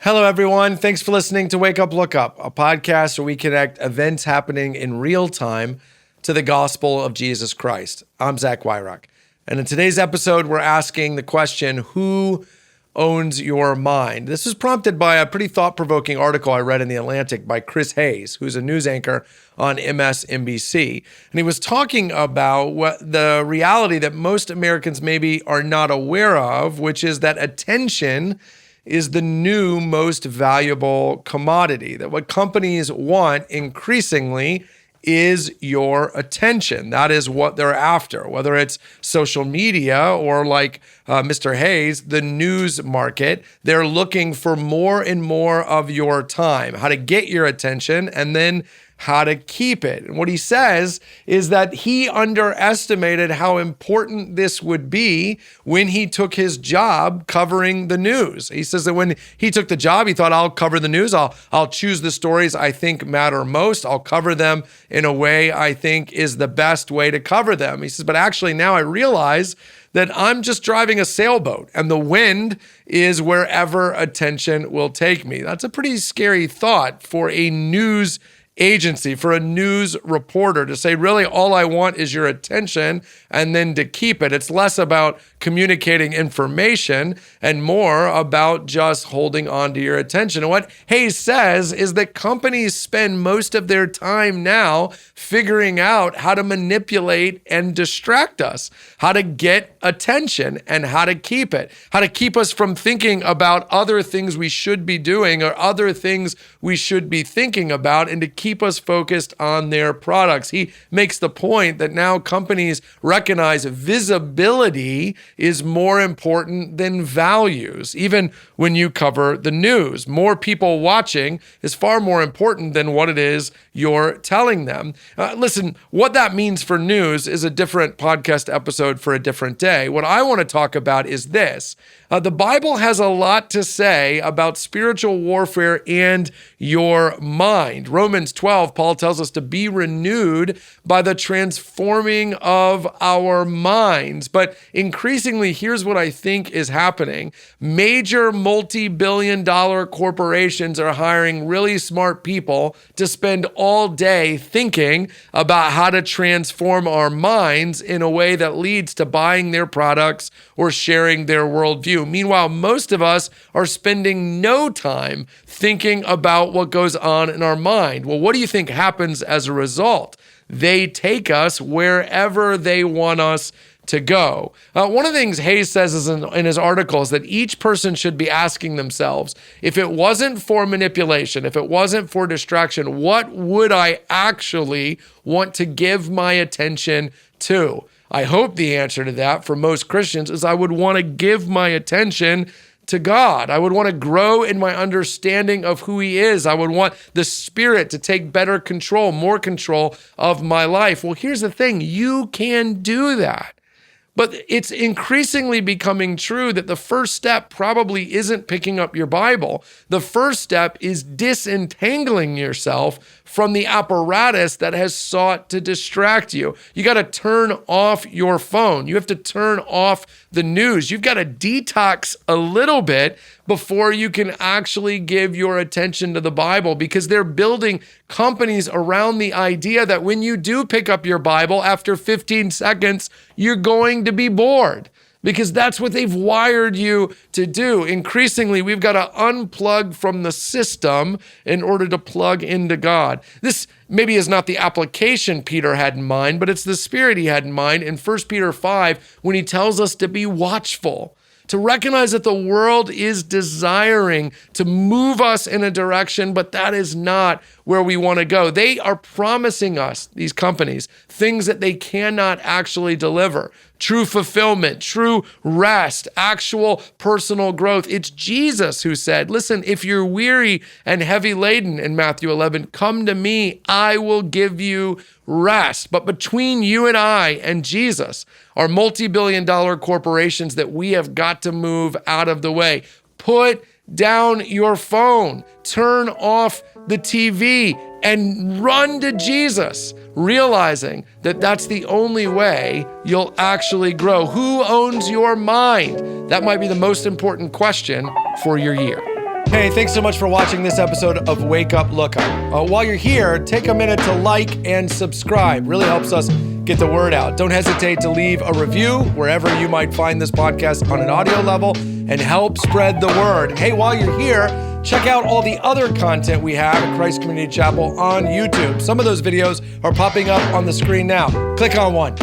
Hello, everyone. Thanks for listening to Wake Up, Look Up, a podcast where we connect events happening in real time to the gospel of Jesus Christ. I'm Zach Weihrauch. And in today's episode, we're asking the question, who owns your mind? This was prompted by a pretty thought-provoking article I read in The Atlantic by Chris Hayes, who's a news anchor on MSNBC. And he was talking about the reality that most Americans maybe are not aware of, which is that attention is the new most valuable commodity, that what companies want increasingly is your attention. That is what they're after, whether it's social media or like Mr. Hayes, the news market. They're looking for more and more of your time, how to get your attention and then how to keep it. And what he says is that he underestimated how important this would be when he took his job covering the news. He says that when he took the job, he thought, I'll cover the news. I'll choose the stories I think matter most. I'll cover them in a way I think is the best way to cover them. He says, but actually now I realize that I'm just driving a sailboat and the wind is wherever attention will take me. That's a pretty scary thought for a news agency, for a news reporter, to say, really, all I want is your attention and then to keep it. It's less about communicating information and more about just holding on to your attention. And what Hayes says is that companies spend most of their time now figuring out how to manipulate and distract us, how to get attention and how to keep it, how to keep us from thinking about other things we should be doing or other things we should be thinking about, and to keep us focused on their products. He makes the point that now companies recognize visibility is more important than values. Even when you cover the news, more people watching is far more important than what it is you're telling them. Listen, what that means for news is a different podcast episode for a different day. What I want to talk about is this. The Bible has a lot to say about spiritual warfare and your mind. Romans 12, Paul tells us to be renewed by the transforming of our minds. But increasingly, here's what I think is happening. Major multi-billion-dollar corporations are hiring really smart people to spend all day thinking about how to transform our minds in a way that leads to buying their products or sharing their worldview. Meanwhile, most of us are spending no time thinking about what goes on in our mind. Well, what do you think happens as a result? They take us wherever they want us to go. One of the things Hayes says is in his article is that each person should be asking themselves, if it wasn't for manipulation, if it wasn't for distraction, what would I actually want to give my attention to? I hope the answer to that for most Christians is I would want to give my attention to God. I would want to grow in my understanding of who He is. I would want the Spirit to take better control, more control of my life. Well, here's the thing. You can do that. But it's increasingly becoming true that the first step probably isn't picking up your Bible. The first step is disentangling yourself from the apparatus that has sought to distract you. You got to turn off your phone. You have to turn off the news. You've got to detox a little bit before you can actually give your attention to the Bible, because they're building companies around the idea that when you do pick up your Bible, after 15 seconds, you're going to be bored, because that's what they've wired you to do. Increasingly, we've got to unplug from the system in order to plug into God. This maybe is not the application Peter had in mind, but it's the spirit he had in mind in 1 Peter 5 when he tells us to be watchful, to recognize that the world is desiring to move us in a direction, but that is not where we want to go. They are promising us, these companies, things that they cannot actually deliver. True fulfillment, true rest, actual personal growth. It's Jesus who said, listen, if you're weary and heavy laden in Matthew 11, come to me, I will give you rest. But between you and I and Jesus are multi-billion-dollar corporations that we have got to move out of the way. Put down your phone. Turn off the TV. and run to Jesus, realizing that that's the only way you'll actually grow. Who owns your mind? That might be the most important question for your year. Hey, thanks so much for watching this episode of Wake Up, Look Up. While you're here, take a minute to like and subscribe. Really helps us get the word out. Don't hesitate to leave a review wherever you might find this podcast on an audio level and help spread the word. Hey, while you're here, check out all the other content we have at Christ Community Chapel on YouTube. Some of those videos are popping up on the screen now. Click on one.